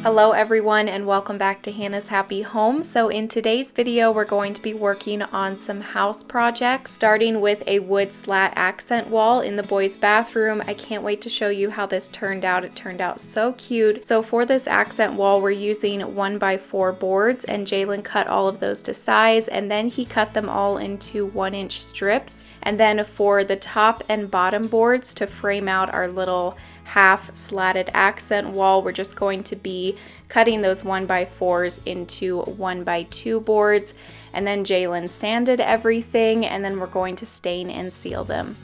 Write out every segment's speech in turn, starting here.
Hello everyone and welcome back to Hannah's Happy Home. So in today's video we're going to be working on some house projects, starting with a wood slat accent wall in the boys' bathroom. I can't wait to show you how this turned out. It turned out so cute. So for this accent wall we're using 1x4 boards, and Jalen cut all of those to size, and then he cut them all into 1-inch strips. And then for the top and bottom boards to frame out our little half slatted accent wall, we're just going to be cutting those 1x4s into 1x2 boards, and then Jalen sanded everything, and then we're going to stain and seal them.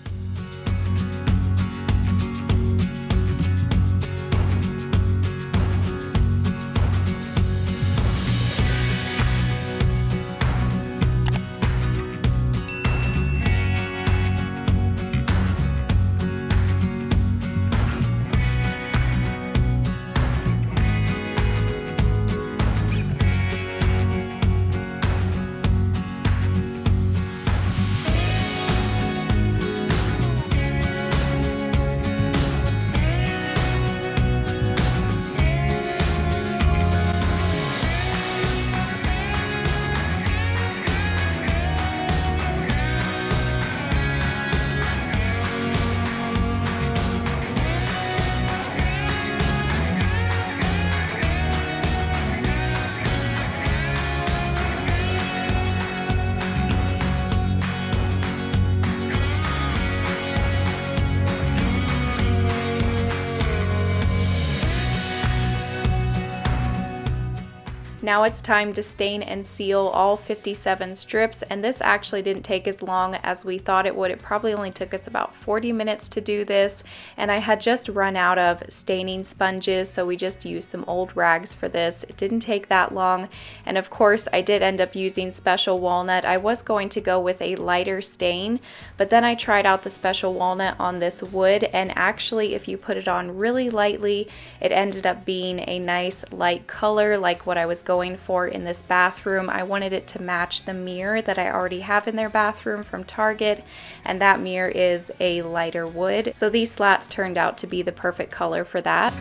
Now it's time to stain and seal all 57 strips, and this actually didn't take as long as we thought it would. It probably only took us about 40 minutes to do this, and I had just run out of staining sponges, so we just used some old rags for this. It didn't take that long, and of course I did end up using special walnut. I was going to go with a lighter stain, but then I tried out the special walnut on this wood, and actually if you put it on really lightly, it ended up being a nice light color like what I was going for in this bathroom. I wanted it to match the mirror that I already have in their bathroom from Target, and that mirror is a lighter wood. So these slats turned out to be the perfect color for that.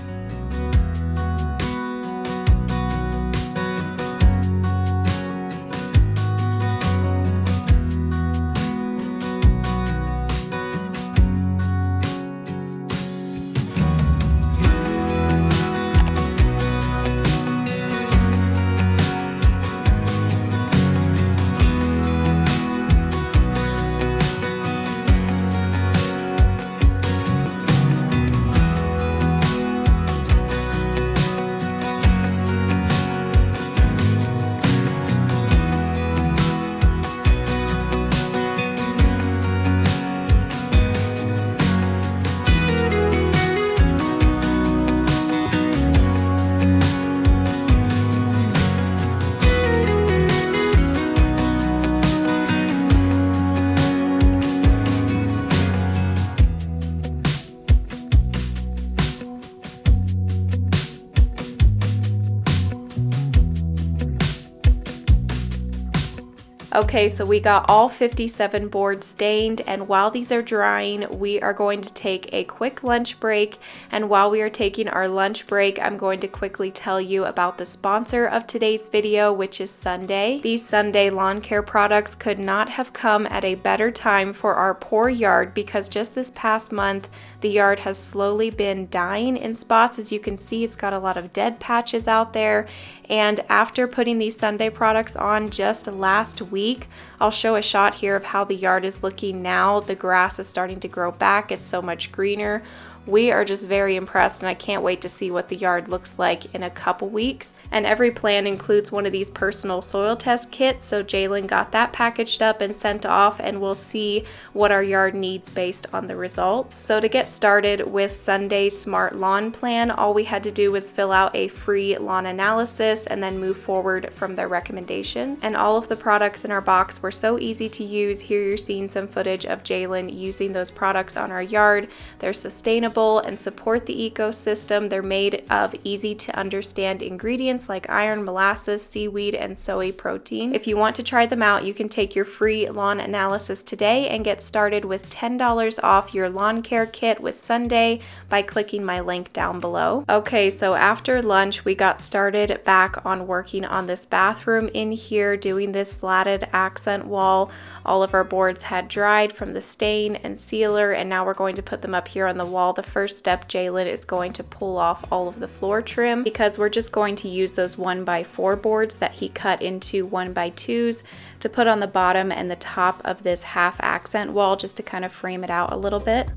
Okay, so we got all 57 boards stained, and while these are drying, we are going to take a quick lunch break. And while we are taking our lunch break, I'm going to quickly tell you about the sponsor of today's video, which is Sunday. These Sunday lawn care products could not have come at a better time for our poor yard, because just this past month, the yard has slowly been dying in spots. As you can see, it's got a lot of dead patches out there. And after putting these Sunday products on just last week, I'll show a shot here of how the yard is looking now. The grass is starting to grow back. It's so much greener. We are just very impressed, and I can't wait to see what the yard looks like in a couple weeks. And every plan includes one of these personal soil test kits, so Jalen got that packaged up and sent off, and we'll see what our yard needs based on the results. So to get started with Sunday's Smart Lawn Plan, all we had to do was fill out a free lawn analysis and then move forward from their recommendations. And all of the products in our box were so easy to use. Here you're seeing some footage of Jalen using those products on our yard. They're sustainable sustainable and support the ecosystem. They're made of easy to understand ingredients like iron, molasses, seaweed, and soy protein. If you want to try them out, you can take your free lawn analysis today and get started with $10 off your lawn care kit with Sunday by clicking my link down below. Okay, so after lunch, we got started back on working on this bathroom in here, doing this slatted accent wall. All of our boards had dried from the stain and sealer, and now we're going to put them up here on the wall. The first step, Jalen is going to pull off all of the floor trim because we're just going to use those 1x4 boards that he cut into 1x2s to put on the bottom and the top of this half accent wall just to kind of frame it out a little bit.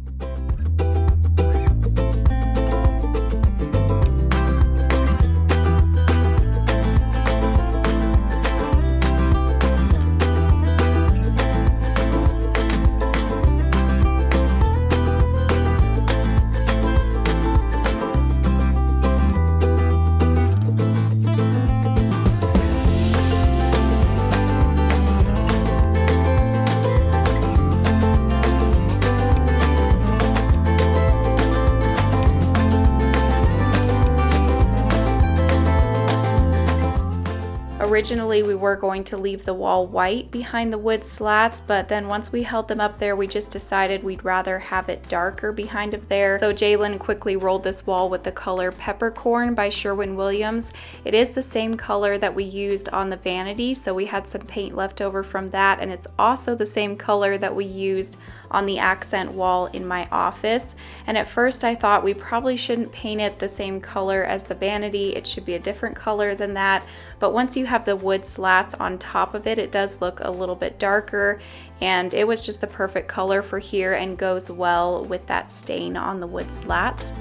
Originally, we were going to leave the wall white behind the wood slats, but then once we held them up there, we just decided we'd rather have it darker behind of there. So Jalen quickly rolled this wall with the color Peppercorn by Sherwin-Williams. It is the same color that we used on the vanity, so we had some paint left over from that, and it's also the same color that we used on the accent wall in my office. And at first I thought we probably shouldn't paint it the same color as the vanity. It should be a different color than that. But once you have the wood slats on top of it, it does look a little bit darker, and it was just the perfect color for here and goes well with that stain on the wood slats.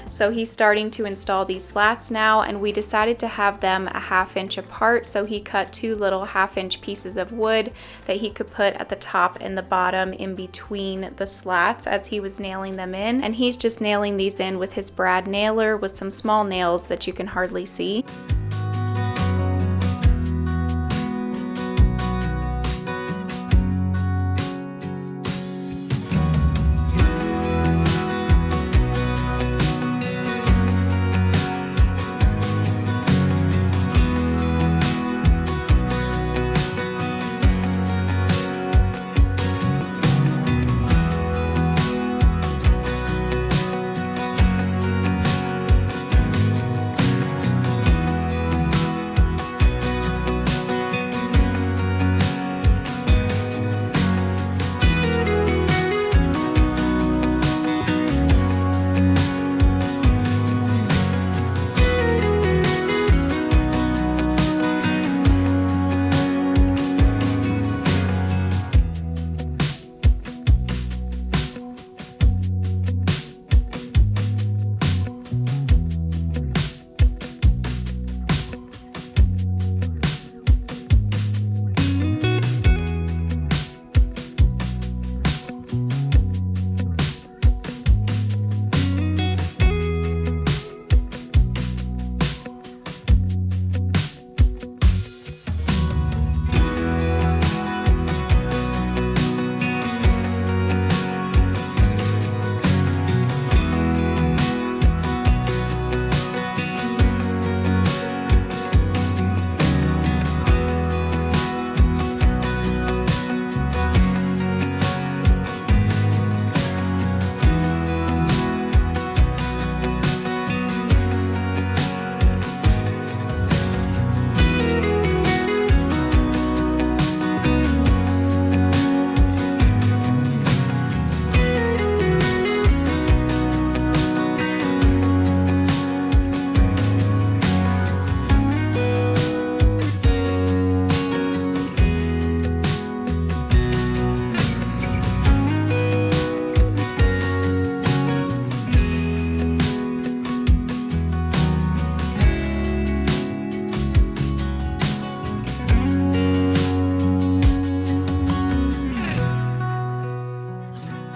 So he's starting to install these slats now, and we decided to have them a 1/2 inch apart. So he cut 2 little 1/2 inch pieces of wood that he could put at the top and the bottom in between the slats as he was nailing them in. And he's just nailing these in with his brad nailer with some small nails that you can hardly see.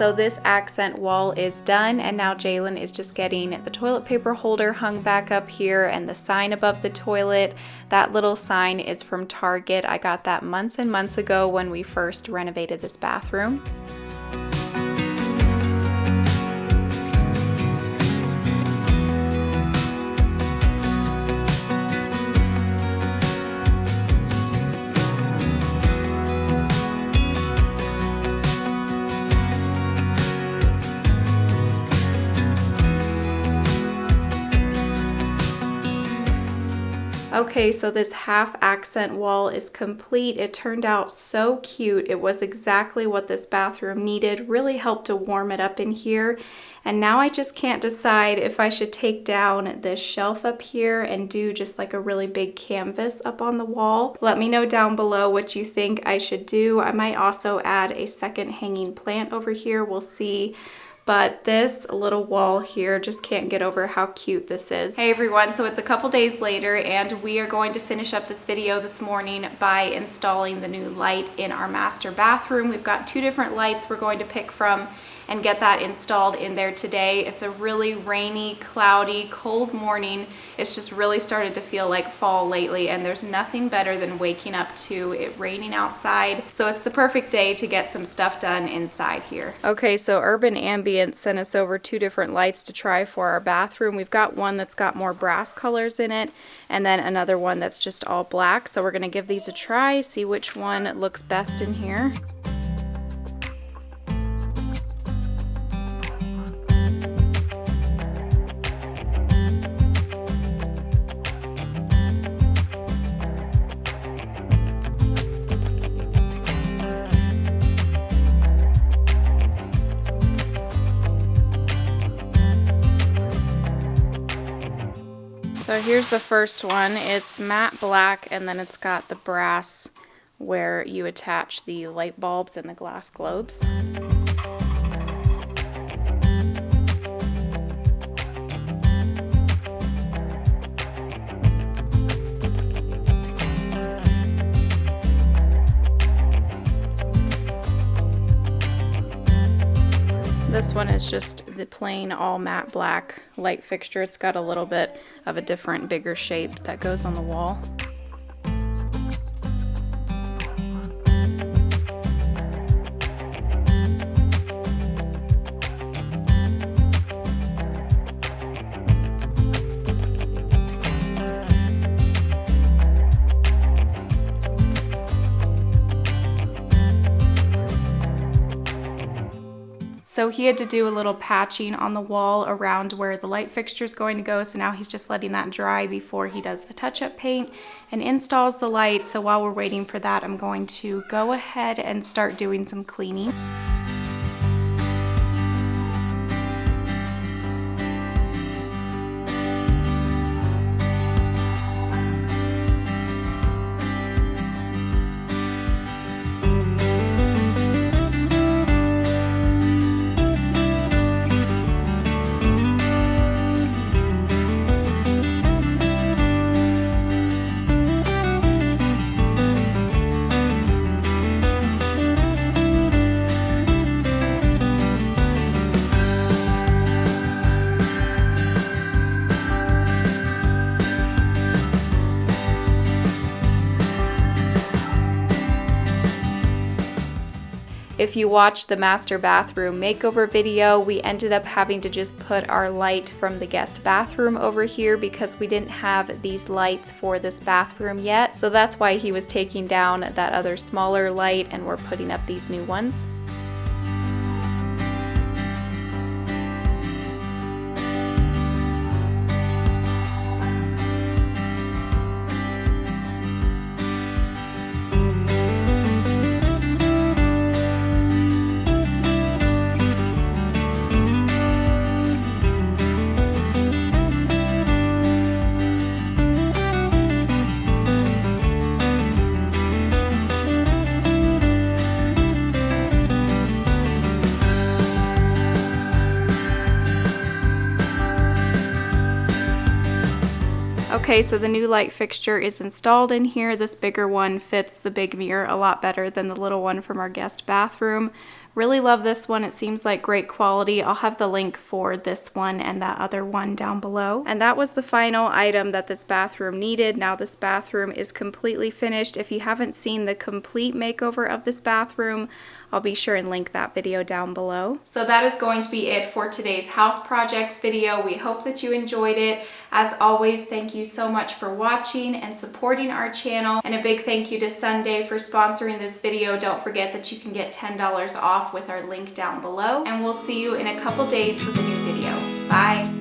so this accent wall is done, and now Jalen is just getting the toilet paper holder hung back up here and the sign above the toilet. That little sign is from Target. I got that months and months ago when we first renovated this bathroom. Okay, so this half accent wall is complete. It turned out so cute. It was exactly what this bathroom needed. Really helped to warm it up in here. And now I just can't decide if I should take down this shelf up here and do just like a really big canvas up on the wall. Let me know down below what you think I should do. I might also add a second hanging plant over here. We'll see. But this little wall here, just can't get over how cute this is. Hey everyone, so it's a couple days later and we are going to finish up this video this morning by installing the new light in our master bathroom. We've got 2 different lights we're going to pick from and get that installed in there today. It's a really rainy, cloudy, cold morning. It's just really started to feel like fall lately, and there's nothing better than waking up to it raining outside. So it's the perfect day to get some stuff done inside here. Okay, so Urban Ambient sent us over 2 different lights to try for our bathroom. We've got one that's got more brass colors in it, and then another one that's just all black. So we're gonna give these a try, see which one looks best in here. So here's the first one. It's matte black, and then it's got the brass where you attach the light bulbs and the glass globes. This one is just the plain all matte black light fixture. It's got a little bit of a different, bigger shape that goes on the wall. So he had to do a little patching on the wall around where the light fixture is going to go. So now he's just letting that dry before he does the touch-up paint and installs the light. So while we're waiting for that, I'm going to go ahead and start doing some cleaning. If you watched the master bathroom makeover video, we ended up having to just put our light from the guest bathroom over here because we didn't have these lights for this bathroom yet. So that's why he was taking down that other smaller light and we're putting up these new ones. Okay, so the new light fixture is installed in here. This bigger one fits the big mirror a lot better than the little one from our guest bathroom. Really love this one. It seems like great quality. I'll have the link for this one and that other one down below. And that was the final item that this bathroom needed. Now this bathroom is completely finished. If you haven't seen the complete makeover of this bathroom, I'll be sure and link that video down below. So that is going to be it for today's house projects video. We hope that you enjoyed it. As always, thank you so much for watching and supporting our channel. And a big thank you to Sunday for sponsoring this video. Don't forget that you can get $10 off with our link down below. And we'll see you in a couple days with a new video. Bye.